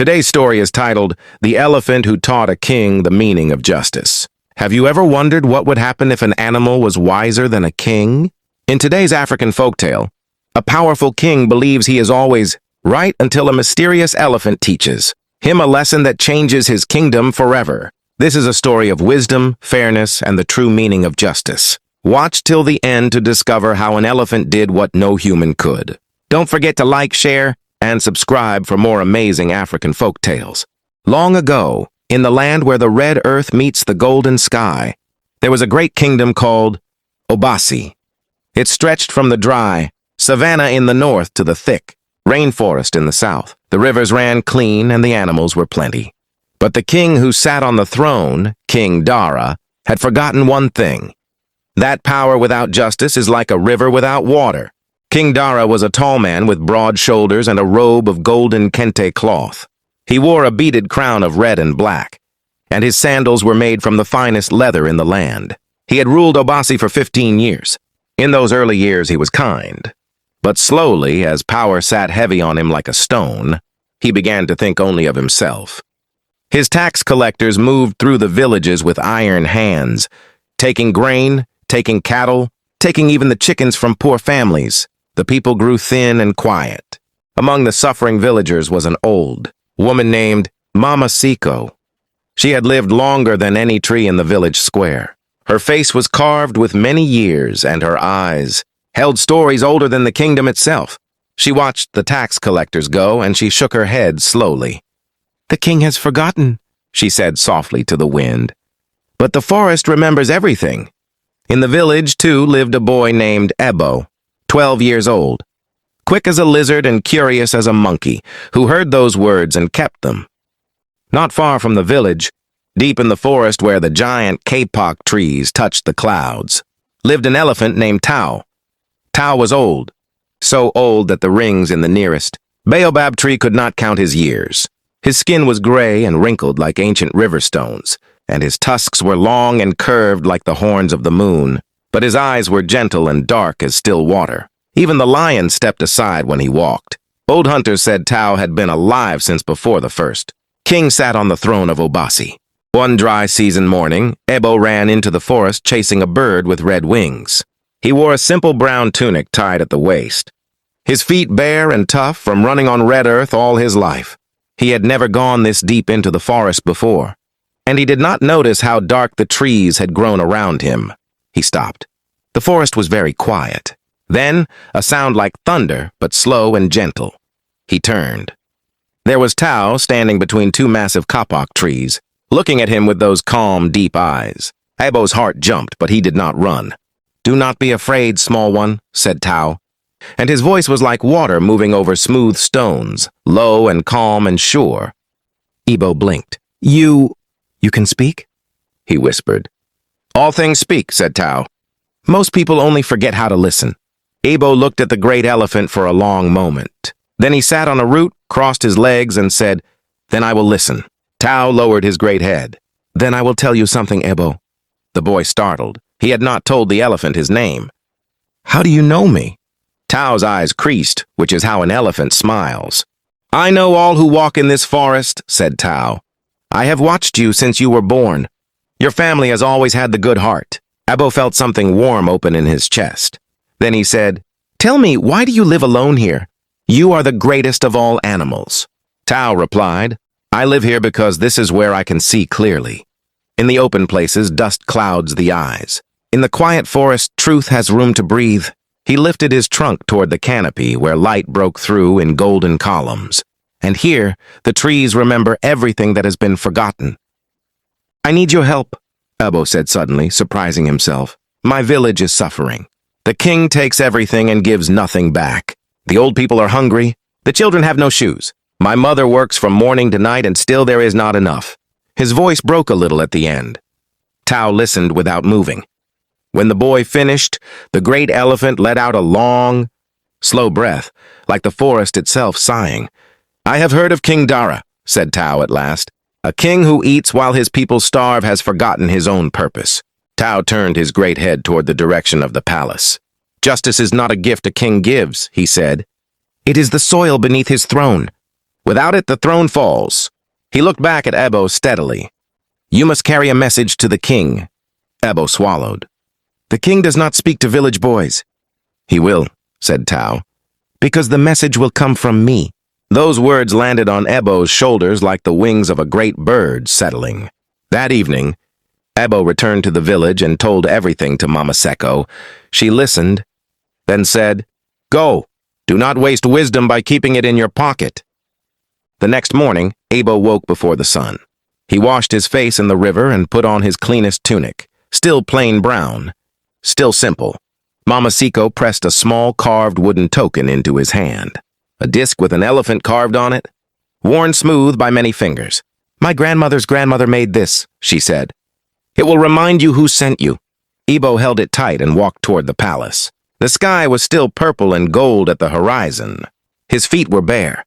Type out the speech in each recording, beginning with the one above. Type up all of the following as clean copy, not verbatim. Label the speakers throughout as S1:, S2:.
S1: Today's story is titled, The Elephant Who Taught a King the Meaning of Justice. Have you ever wondered what would happen if an animal was wiser than a king? In today's African folktale, a powerful king believes he is always right until a mysterious elephant teaches him a lesson that changes his kingdom forever. This is a story of wisdom, fairness, and the true meaning of justice. Watch till the end to discover how an elephant did what no human could. Don't forget to like, share, and subscribe for more amazing African folk tales. Long ago, in the land where the red earth meets the golden sky, there was a great kingdom called Obasi. It stretched from the dry savanna in the north to the thick rainforest in the south. The rivers ran clean and the animals were plenty. But the king who sat on the throne, King Dara, had forgotten one thing. That power without justice is like a river without water. King Dara was a tall man with broad shoulders and a robe of golden kente cloth. He wore a beaded crown of red and black, and his sandals were made from the finest leather in the land. He had ruled Obasi for 15 years. In those early years he was kind. But slowly, as power sat heavy on him like a stone, he began to think only of himself. His tax collectors moved through the villages with iron hands, taking grain, taking cattle, taking even the chickens from poor families. The people grew thin and quiet. Among the suffering villagers was an old woman named Mama Siko. She had lived longer than any tree in the village square. Her face was carved with many years, and her eyes held stories older than the kingdom itself. She watched the tax collectors go, and she shook her head slowly. "The king has forgotten," she said softly to the wind. "But the forest remembers everything." In the village, too, lived a boy named Ebo, 12 years old, quick as a lizard and curious as a monkey, who heard those words and kept them. Not far from the village, deep in the forest where the giant kapok trees touched the clouds, lived an elephant named Tao. Tao was old, so old that the rings in the nearest baobab tree could not count his years. His skin was gray and wrinkled like ancient river stones, and his tusks were long and curved like the horns of the moon. But his eyes were gentle and dark as still water. Even the lion stepped aside when he walked. Old hunters said Tao had been alive since before the first king sat on the throne of Obasi. One dry season morning, Ebo ran into the forest chasing a bird with red wings. He wore a simple brown tunic tied at the waist, his feet bare and tough from running on red earth all his life. He had never gone this deep into the forest before, and he did not notice how dark the trees had grown around him. He stopped. The forest was very quiet. Then, a sound like thunder, but slow and gentle. He turned. There was Tao standing between two massive kapok trees, looking at him with those calm, deep eyes. Ebo's heart jumped, but he did not run. "Do not be afraid, small one," said Tao, and his voice was like water moving over smooth stones, low and calm and sure. Ebo blinked. You can speak?" he whispered. "All things speak," said Tao. "Most people only forget how to listen." Ebo looked at the great elephant for a long moment. Then he sat on a root, crossed his legs, and said, "Then I will listen." Tao lowered his great head. "Then I will tell you something, Ebo." The boy startled. He had not told the elephant his name. "How do you know me?" Tao's eyes creased, which is how an elephant smiles. "I know all who walk in this forest," said Tao. "I have watched you since you were born. Your family has always had the good heart." Ebo felt something warm open in his chest. Then he said, "Tell me, why do you live alone here? You are the greatest of all animals." Tao replied, "I live here because this is where I can see clearly. In the open places, dust clouds the eyes. In the quiet forest, truth has room to breathe." He lifted his trunk toward the canopy where light broke through in golden columns. "And here, the trees remember everything that has been forgotten." "I need your help," Ebo said suddenly, surprising himself. "My village is suffering. The king takes everything and gives nothing back. The old people are hungry. The children have no shoes. My mother works from morning to night and still there is not enough." His voice broke a little at the end. Tao listened without moving. When the boy finished, the great elephant let out a long, slow breath, like the forest itself sighing. "I have heard of King Dara," said Tao at last. "A king who eats while his people starve has forgotten his own purpose." Tao turned his great head toward the direction of the palace. "Justice is not a gift a king gives," he said. "It is the soil beneath his throne. Without it, the throne falls. He looked back at Ebo steadily. You must carry a message to the king. Ebo swallowed. The king does not speak to village boys. He will, said Tao, because the message will come from me. Those words landed on Ebo's shoulders like the wings of a great bird settling. That evening, Ebo returned to the village and told everything to Mama Seko. She listened, then said, Go, do not waste wisdom by keeping it in your pocket. The next morning, Ebo woke before the sun. He washed his face in the river and put on his cleanest tunic, still plain brown, still simple. Mama Seko pressed a small carved wooden token into his hand, a disc with an elephant carved on it, worn smooth by many fingers. My grandmother's grandmother made this, she said. It will remind you who sent you. Ebo held it tight and walked toward the palace. The sky was still purple and gold at the horizon. His feet were bare.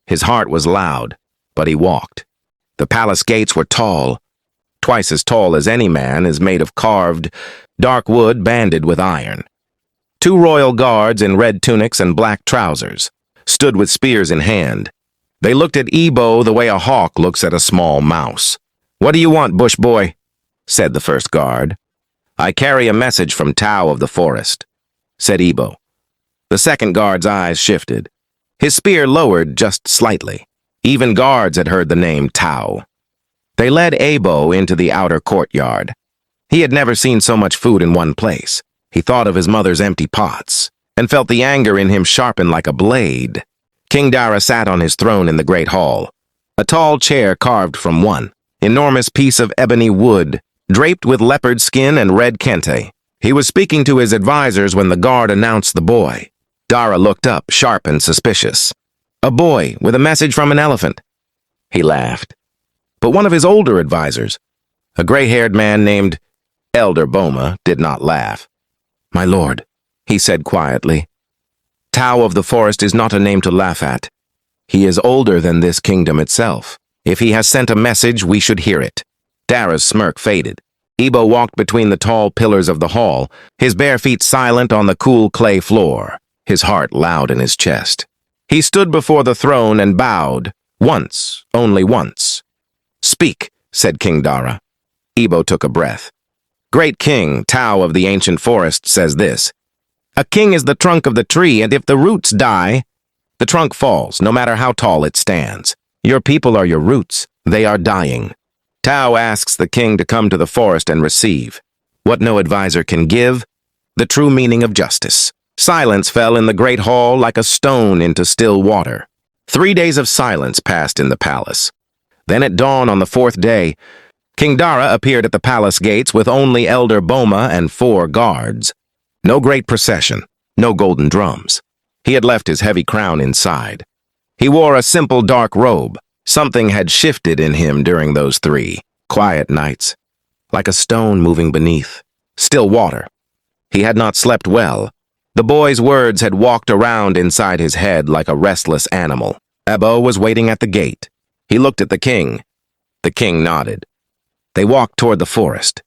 S1: His heart was loud, but he walked. The palace gates were tall. Twice as tall as any man is made of carved, dark wood banded with iron. 2 royal guards in red tunics and black trousers stood with spears in hand. They looked at Ebo the way a hawk looks at a small mouse. What do you want, bush boy? Said the first guard. I carry a message from Tao of the forest, said Ebo. The second guard's eyes shifted. His spear lowered just slightly. Even guards had heard the name Tao. They led Ebo into the outer courtyard. He had never seen so much food in one place. He thought of his mother's empty pots and felt the anger in him sharpen like a blade. King Dara sat on his throne in the great hall, a tall chair carved from one enormous piece of ebony wood, draped with leopard skin and red kente. He was speaking to his advisors when the guard announced the boy. Dara looked up, sharp and suspicious. A boy with a message from an elephant. He laughed. But one of his older advisors, a gray-haired man named Elder Boma, did not laugh. My lord, he said quietly, Tao of the forest is not a name to laugh at. He is older than this kingdom itself. If he has sent a message, we should hear it. Dara's smirk faded. Ebo walked between the tall pillars of the hall, his bare feet silent on the cool clay floor, his heart loud in his chest. He stood before the throne and bowed, once, only once. Speak, said King Dara. Ebo took a breath. Great King, Tao of the ancient forest, says this. A king is the trunk of the tree, and if the roots die, the trunk falls, no matter how tall it stands. Your people are your roots. They are dying. Tao asks the king to come to the forest and receive what no advisor can give, the true meaning of justice. Silence fell in the great hall like a stone into still water. 3 days of silence passed in the palace. Then at dawn on the 4th day, King Dara appeared at the palace gates with only Elder Boma and 4 guards. No great procession, no golden drums. He had left his heavy crown inside. He wore a simple dark robe. Something had shifted in him during those 3 quiet nights, like a stone moving beneath. Still water. He had not slept well. The boy's words had walked around inside his head like a restless animal. Ebo was waiting at the gate. He looked at the king. The king nodded. They walked toward the forest.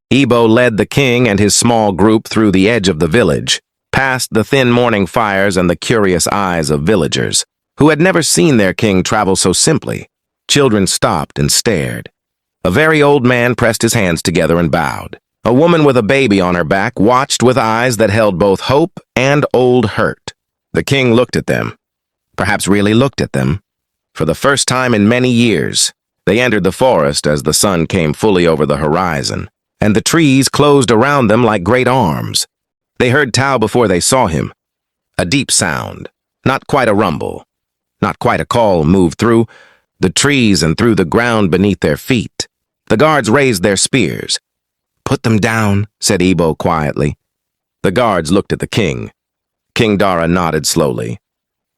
S1: Ebo led the king and his small group through the edge of the village, past the thin morning fires and the curious eyes of villagers, who had never seen their king travel so simply. Children stopped and stared. A very old man pressed his hands together and bowed. A woman with a baby on her back watched with eyes that held both hope and old hurt. The king looked at them, perhaps really looked at them. For the first time in many years, they entered the forest as the sun came fully over the horizon, and the trees closed around them like great arms. They heard Tao before they saw him. A deep sound, not quite a rumble, not quite a call, moved through the trees and through the ground beneath their feet. The guards raised their spears. Put them down, said Ebo quietly. The guards looked at the king. King Dara nodded slowly.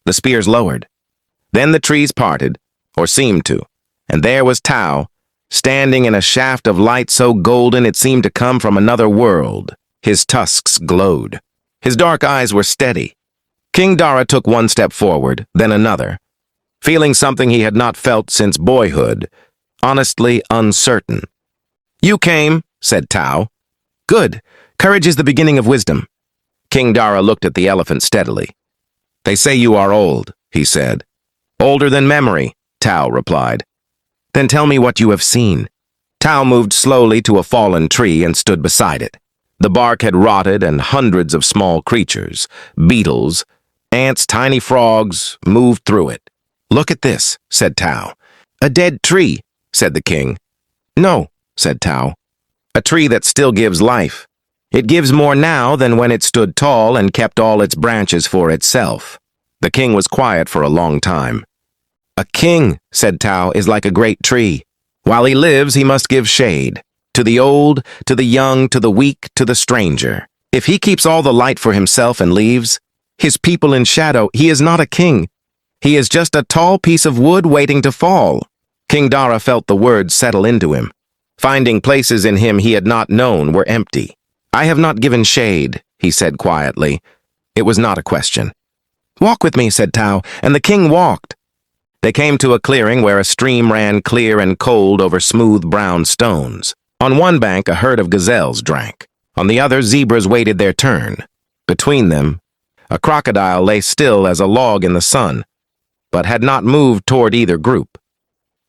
S1: The spears lowered. Then the trees parted, or seemed to, and there was Tao, standing in a shaft of light so golden it seemed to come from another world. His tusks glowed. His dark eyes were steady. King Dara took 1 step forward, then another, feeling something he had not felt since boyhood, honestly uncertain. You came, said Tao. Good. Courage is the beginning of wisdom. King Dara looked at the elephant steadily. They say you are old, he said. Older than memory, Tao replied. Then tell me what you have seen. Tao moved slowly to a fallen tree and stood beside it. The bark had rotted and hundreds of small creatures, beetles, ants, tiny frogs, moved through it. Look at this, said Tao. A dead tree, said the king. No, said Tao. A tree that still gives life. It gives more now than when it stood tall and kept all its branches for itself. The king was quiet for a long time. A king, said Tao, is like a great tree. While he lives, he must give shade. To the old, to the young, to the weak, to the stranger. If he keeps all the light for himself and leaves his people in shadow, he is not a king. He is just a tall piece of wood waiting to fall. King Dara felt the words settle into him. Finding places in him he had not known were empty. I have not given shade, he said quietly. It was not a question. Walk with me, said Tao, and the king walked. They came to a clearing where a stream ran clear and cold over smooth brown stones. On one bank, a herd of gazelles drank. On the other, zebras waited their turn. Between them, a crocodile lay still as a log in the sun, but had not moved toward either group.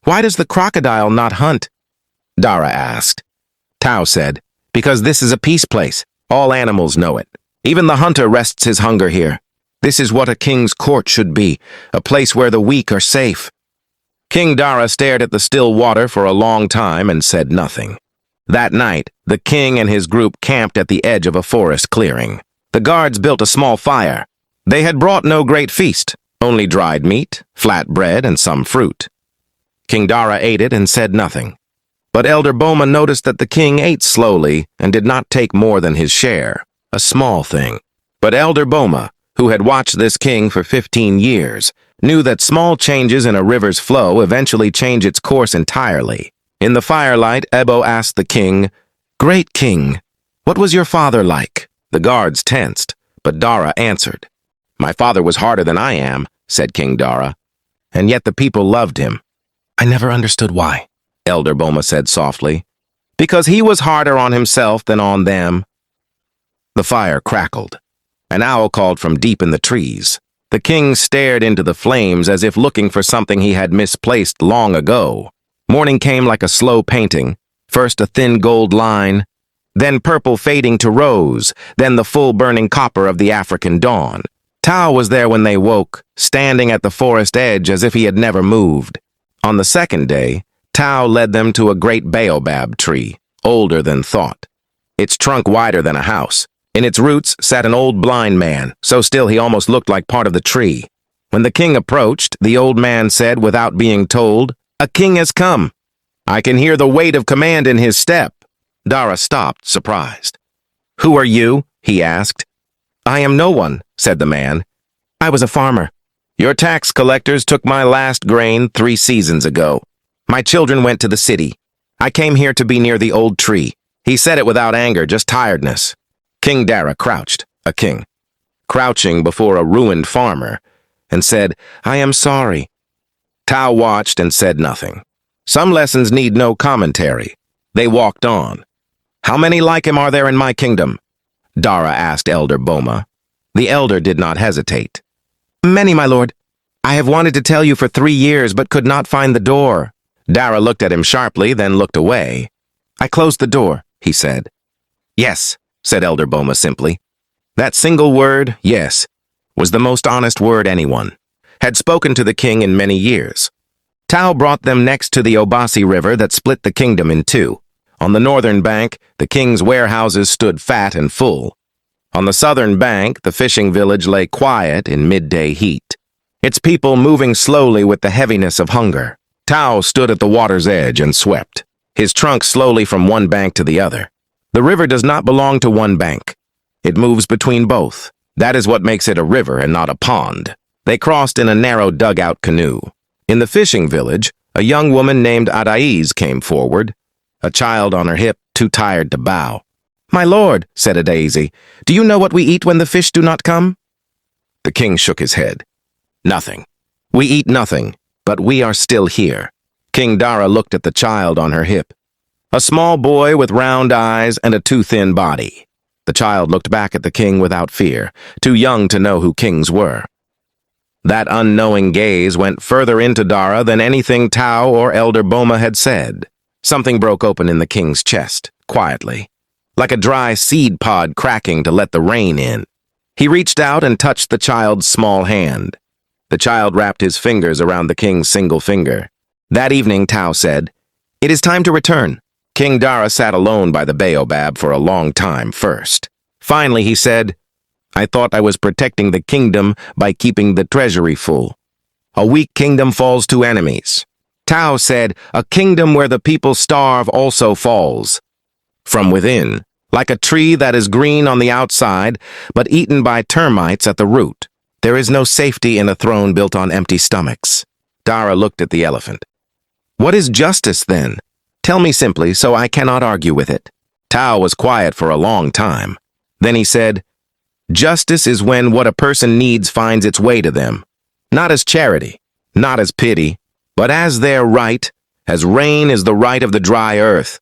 S1: Why does the crocodile not hunt? Dara asked. Tao said, because this is a peace place. All animals know it. Even the hunter rests his hunger here. This is what a king's court should be, a place where the weak are safe. King Dara stared at the still water for a long time and said nothing. That night, the king and his group camped at the edge of a forest clearing. The guards built a small fire. They had brought no great feast, only dried meat, flat bread, and some fruit. King Dara ate it and said nothing. But Elder Boma noticed that the king ate slowly and did not take more than his share, a small thing. But Elder Boma, who had watched this king for 15 years, knew that small changes in a river's flow eventually change its course entirely. In the firelight, Ebo asked the king, Great king, what was your father like? The guards tensed, but Dara answered. My father was harder than I am, said King Dara, and yet the people loved him. I never understood why, Elder Boma said softly. Because he was harder on himself than on them. The fire crackled. An owl called from deep in the trees. The king stared into the flames as if looking for something he had misplaced long ago. Morning came like a slow painting, first a thin gold line, then purple fading to rose, then the full burning copper of the African dawn. Tao was there when they woke, standing at the forest edge as if he had never moved. On the second day, Tao led them to a great baobab tree, older than thought. Its trunk wider than a house. In its roots sat an old blind man, so still he almost looked like part of the tree. When the king approached, the old man said without being told, A king has come. I can hear the weight of command in his step. Dara stopped, surprised. Who are you? He asked. I am no one, said the man. I was a farmer. Your tax collectors took my last grain 3 seasons ago. My children went to the city. I came here to be near the old tree. He said it without anger, just tiredness. King Dara crouched, a king, crouching before a ruined farmer, and said, I am sorry. Tao watched and said nothing. Some lessons need no commentary. They walked on. How many like him are there in my kingdom? Dara asked Elder Boma. The elder did not hesitate. Many, my lord. I have wanted to tell you for 3 years, but could not find the door. Dara looked at him sharply, then looked away. I closed the door, he said. Yes, said Elder Boma simply. That single word, yes, was the most honest word anyone had spoken to the king in many years. Tao brought them next to the Obasi River that split the kingdom in 2. On the northern bank, the king's warehouses stood fat and full. On the southern bank, the fishing village lay quiet in midday heat, its people moving slowly with the heaviness of hunger. Tao stood at the water's edge and swept, his trunk slowly from one bank to the other. The river does not belong to one bank. It moves between both. That is what makes it a river and not a pond. They crossed in a narrow dugout canoe. In the fishing village, a young woman named Adaiz came forward, a child on her hip, too tired to bow. My lord, said Adaizi, do you know what we eat when the fish do not come? The king shook his head. Nothing. We eat nothing, but we are still here. King Dara looked at the child on her hip. A small boy with round eyes and a too thin body. The child looked back at the king without fear, too young to know who kings were. That unknowing gaze went further into Dara than anything Tao or Elder Boma had said. Something broke open in the king's chest, quietly, like a dry seed pod cracking to let the rain in. He reached out and touched the child's small hand. The child wrapped his fingers around the king's single finger. That evening, Tao said, "It is time to return." King Dara sat alone by the baobab for a long time first. Finally, he said, "I thought I was protecting the kingdom by keeping the treasury full. A weak kingdom falls to enemies." Tao said, "A kingdom where the people starve also falls from within, like a tree that is green on the outside, but eaten by termites at the root. There is no safety in a throne built on empty stomachs." Dara looked at the elephant. "What is justice, then? Tell me simply, so I cannot argue with it." Tao was quiet for a long time. Then he said, "Justice is when what a person needs finds its way to them, not as charity, not as pity, but as their right, as rain is the right of the dry earth.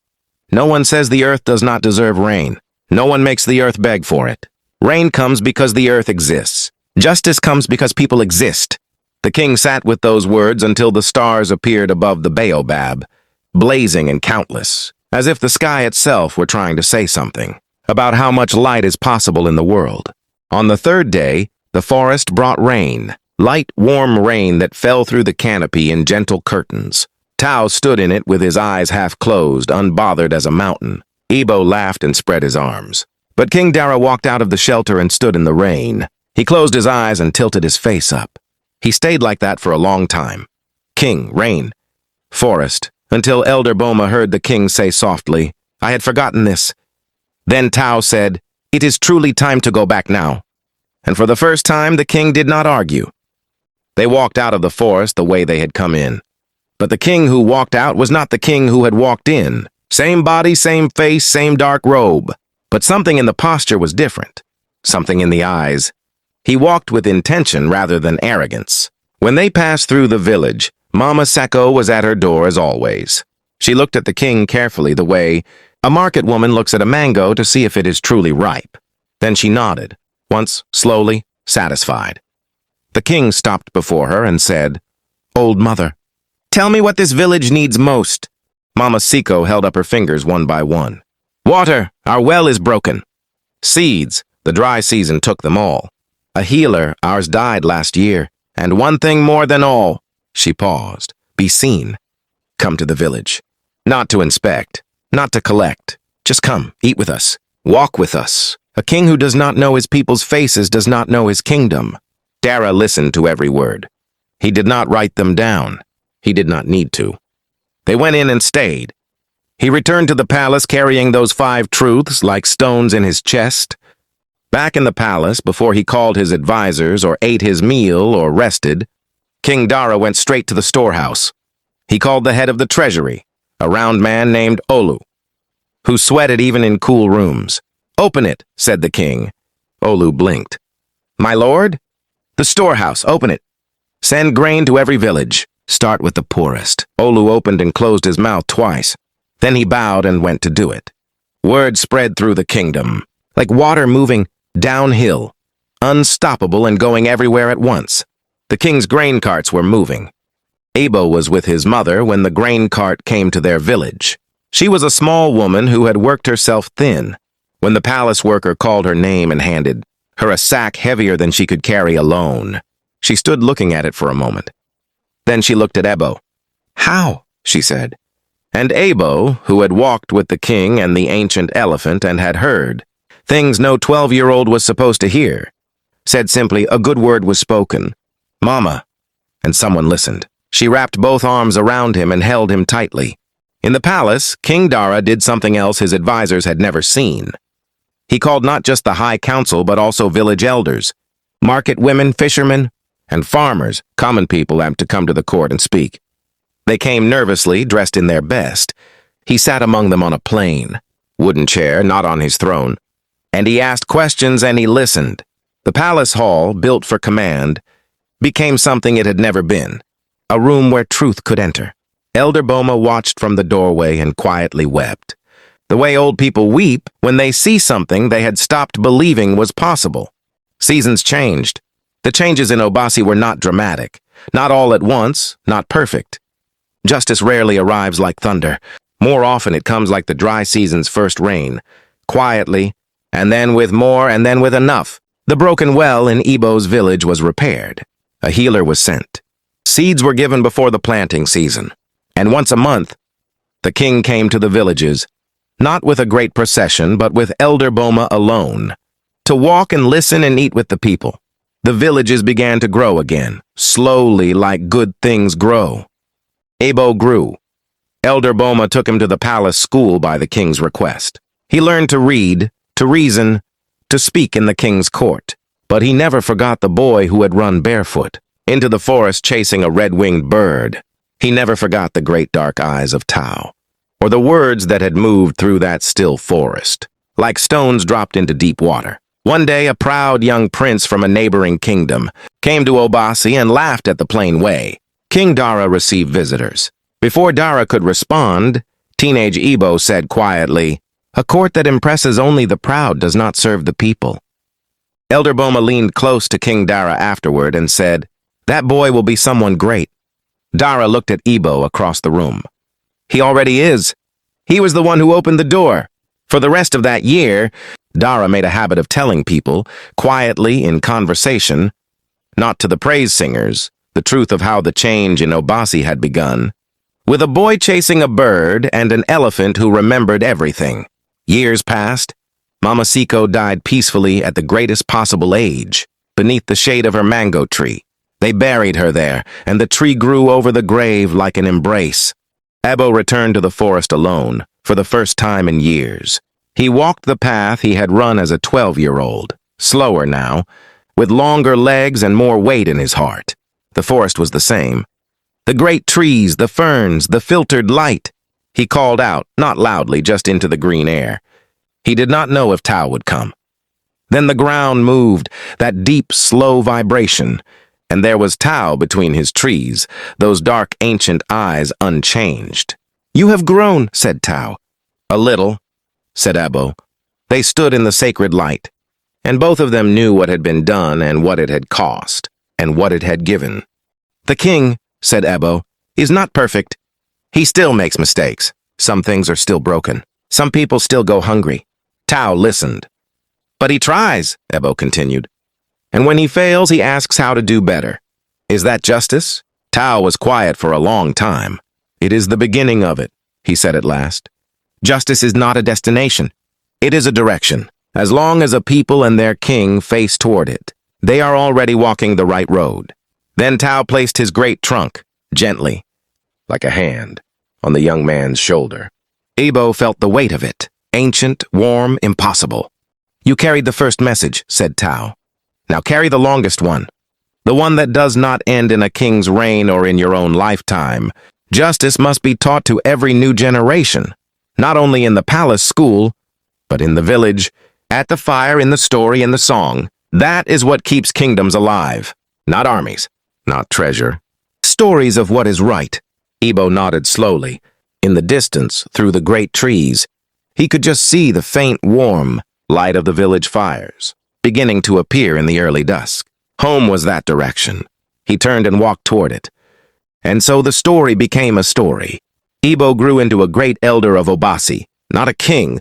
S1: No one says the earth does not deserve rain. No one makes the earth beg for it. Rain comes because the earth exists. Justice comes because people exist." The king sat with those words until the stars appeared above the baobab, blazing and countless, as if the sky itself were trying to say something about how much light is possible in the world. On the third day, the forest brought rain, light, warm rain that fell through the canopy in gentle curtains. Tao stood in it with his eyes half closed, unbothered as a mountain. Ebo laughed and spread his arms. But King Dara walked out of the shelter and stood in the rain. He closed his eyes and tilted his face up. He stayed like that for a long time. King, rain, forest, until Elder Boma heard the king say softly, "I had forgotten this." Then Tao said, "It is truly time to go back now." And for the first time, the king did not argue. They walked out of the forest the way they had come in. But the king who walked out was not the king who had walked in. Same body, same face, same dark robe. But something in the posture was different. Something in the eyes. He walked with intention rather than arrogance. When they passed through the village, Mama Seko was at her door as always. She looked at the king carefully the way a market woman looks at a mango to see if it is truly ripe. Then she nodded, once slowly, satisfied. The king stopped before her and said, "Old mother, tell me what this village needs most." Mama Seko held up her fingers one by one. "Water, our well is broken. Seeds, the dry season took them all. A healer, ours died last year. And one thing more than all," she paused, "be seen. Come to the village. Not to inspect, not to collect. Just come, eat with us, walk with us. A king who does not know his people's faces does not know his kingdom." Dara listened to every word. He did not write them down. He did not need to. They went in and stayed. He returned to the palace carrying those 5 truths like stones in his chest. Back in the palace, before he called his advisors or ate his meal or rested, King Dara went straight to the storehouse. He called the head of the treasury, a round man named Olu, who sweated even in cool rooms. "Open it," said the king. Olu blinked. "My lord?" "The storehouse, open it. Send grain to every village. Start with the poorest." Olu opened and closed his mouth twice. Then he bowed and went to do it. Word spread through the kingdom, like water moving downhill, unstoppable and going everywhere at once. The king's grain carts were moving. Abo was with his mother when the grain cart came to their village. She was a small woman who had worked herself thin. When the palace worker called her name and handed her a sack heavier than she could carry alone, she stood looking at it for a moment. Then she looked at Ebo. "How?" she said. And Abo, who had walked with the king and the ancient elephant and had heard things no 12-year-old was supposed to hear, said simply, a good word was spoken. "Mama." And someone listened. She wrapped both arms around him and held him tightly. In the palace, King Dara did something else his advisors had never seen. He called not just the high council but also village elders, market women, fishermen, and farmers, common people apt to come to the court and speak. They came nervously, dressed in their best. He sat among them on a plain, wooden chair, not on his throne, and he asked questions and he listened. The palace hall, built for command, became something it had never been, a room where truth could enter. Elder Boma watched from the doorway and quietly wept. The way old people weep when they see something they had stopped believing was possible. Seasons changed. The changes in Obasi were not dramatic, not all at once, not perfect. Justice rarely arrives like thunder. More often it comes like the dry season's first rain, quietly, and then with more, and then with enough. The broken well in Ibo's village was repaired. A healer was sent. Seeds were given before the planting season. And once a month, the king came to the villages, not with a great procession, but with Elder Boma alone, to walk and listen and eat with the people. The villages began to grow again, slowly like good things grow. Ibo grew. Elder Boma took him to the palace school by the king's request. He learned to read, to reason, to speak in the king's court. But he never forgot the boy who had run barefoot into the forest chasing a red-winged bird. He never forgot the great dark eyes of Tao, or the words that had moved through that still forest, like stones dropped into deep water. One day, a proud young prince from a neighboring kingdom came to Obasi and laughed at the plain way. King Dara received visitors. Before Dara could respond, teenage Ibo said quietly, "A court that impresses only the proud does not serve the people." Elder Boma leaned close to King Dara afterward and said, "That boy will be someone great." Dara looked at Ibo across the room. "He already is. He was the one who opened the door." For the rest of that year, Dara made a habit of telling people, quietly in conversation, not to the praise singers, the truth of how the change in Obasi had begun. With a boy chasing a bird and an elephant who remembered everything. Years passed. Mama Siko died peacefully at the greatest possible age, beneath the shade of her mango tree. They buried her there, and the tree grew over the grave like an embrace. Ebo returned to the forest alone, for the first time in years. He walked the path he had run as a 12-year-old, slower now, with longer legs and more weight in his heart. The forest was the same. The great trees, the ferns, the filtered light. He called out, not loudly, just into the green air. He did not know if Tao would come. Then the ground moved, that deep, slow vibration, and there was Tao between his trees, those dark, ancient eyes unchanged. "You have grown," said Tao. "A little," said Ebo. They stood in the sacred light, and both of them knew what had been done and what it had cost, and what it had given. "The king," said Ebo, "is not perfect. He still makes mistakes. Some things are still broken. Some people still go hungry." Tao listened. "But he tries," Ebo continued. "And when he fails, he asks how to do better. Is that justice?" Tao was quiet for a long time. "It is the beginning of it," he said at last. "Justice is not a destination. It is a direction. As long as a people and their king face toward it, they are already walking the right road." Then Tao placed his great trunk, gently, like a hand, on the young man's shoulder. Ebo felt the weight of it, ancient, warm, impossible. "You carried the first message," said Tao. "Now carry the longest one, the one that does not end in a king's reign or in your own lifetime. Justice must be taught to every new generation, not only in the palace school, but in the village, at the fire, in the story, in the song. That is what keeps kingdoms alive, not armies, not treasure. Stories of what is right." Ebo nodded slowly. In the distance, through the great trees, he could just see the faint, warm light of the village fires, beginning to appear in the early dusk. Home was that direction. He turned and walked toward it. And so the story became a story. Ebo grew into a great elder of Obasi, not a king,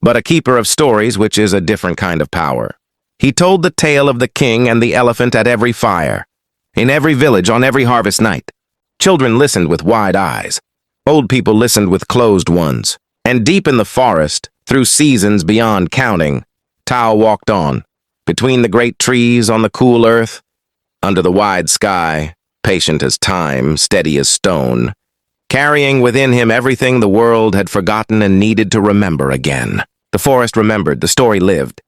S1: but a keeper of stories, which is a different kind of power. He told the tale of the king and the elephant at every fire, in every village, on every harvest night. Children listened with wide eyes. Old people listened with closed ones. And deep in the forest, through seasons beyond counting, Tao walked on, between the great trees on the cool earth, under the wide sky, patient as time, steady as stone, carrying within him everything the world had forgotten and needed to remember again. The forest remembered, the story lived,